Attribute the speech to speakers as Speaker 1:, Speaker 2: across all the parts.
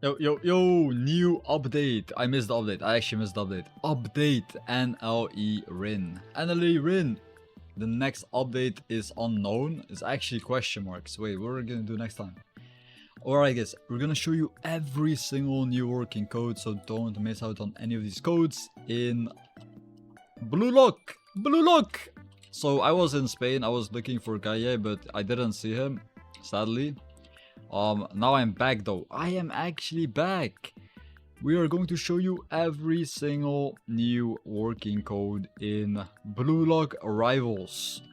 Speaker 1: Yo, new update. I missed the update. I actually missed the update. Update NLE RIN. NLE RIN. The next update is unknown. It's actually question marks. Wait, what are we gonna do next time? Alright guys, we're gonna show you every single new working code, so don't miss out on any of these codes in Blue Lock. So I was in Spain, I was looking for Gaye, but I didn't see him, sadly. Now I'm back though. I am actually back. We are going to show you every single new working code in Blue Lock Rivals.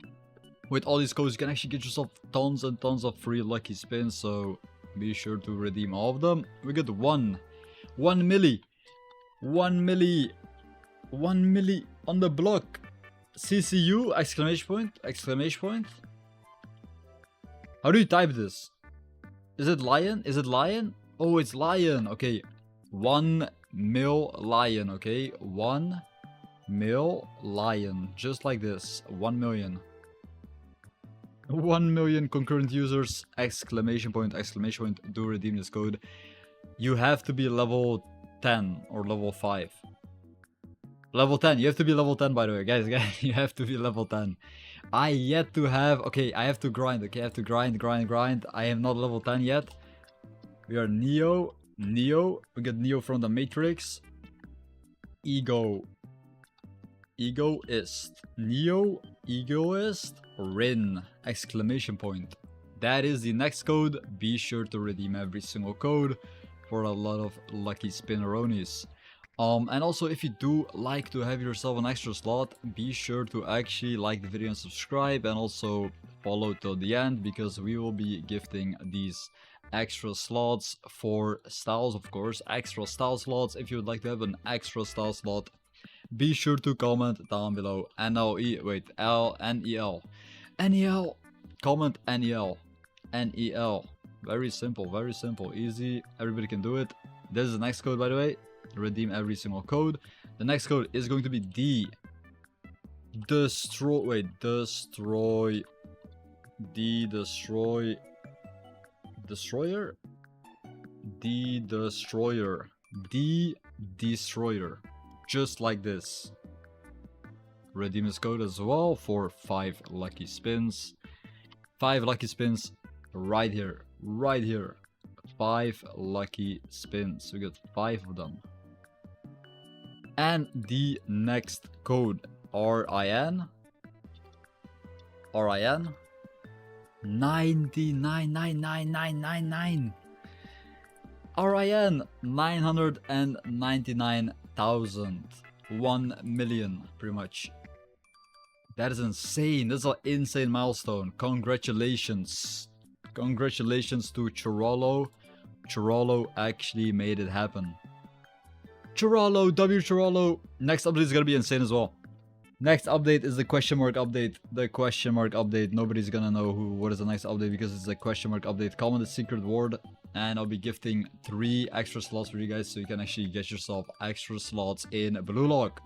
Speaker 1: With all these codes, you can actually get yourself tons and tons of free lucky spins, so be sure to redeem all of them. We got 1 milli on the block. CCU exclamation point. How do you type this? Is it lion? Oh, it's lion. Okay, 1 mil lion. Okay, 1 mil lion, just like this. 1 million. 1 million concurrent users, exclamation point, do redeem this code. You have to be level 10 or level 5. Level 10, you have to be level 10 by the way, guys, you have to be level 10. I yet to have, okay, I have to grind, okay, I have to grind. I am not level 10 yet. We are Neo, we got Neo from the Matrix. Egoist, Neo, Egoist, RIN, exclamation point. That is the next code. Be sure to redeem every single code for a lot of lucky spinneronis. And also, if you do like to have yourself an extra slot, be sure to actually like the video and subscribe, and also follow till the end, because we will be gifting these extra slots for styles, of course, extra style slots. If you would like to have an extra style slot, be sure to comment down below. NEL, comment NEL. Very simple, easy, everybody can do it. This is the next code, by the way. Redeem every single code. The next code is going to be destroyer. Just like this. Redeem this code as well for 5 lucky spins. 5 lucky spins right here. 5 lucky spins. We got 5 of them. And the next code, RIN 99999. RIN 999,000. 1 million, pretty much. That is insane. That's an insane milestone. Congratulations to Chirolo. Chirolo actually made it happen. Chirolo. Next update is gonna be insane as well. Next update is the question mark update. Nobody's gonna know what is the next update because it's a question mark update. Comment the secret word and I'll be gifting 3 extra slots for you guys, so you can actually get yourself extra slots in Blue Lock.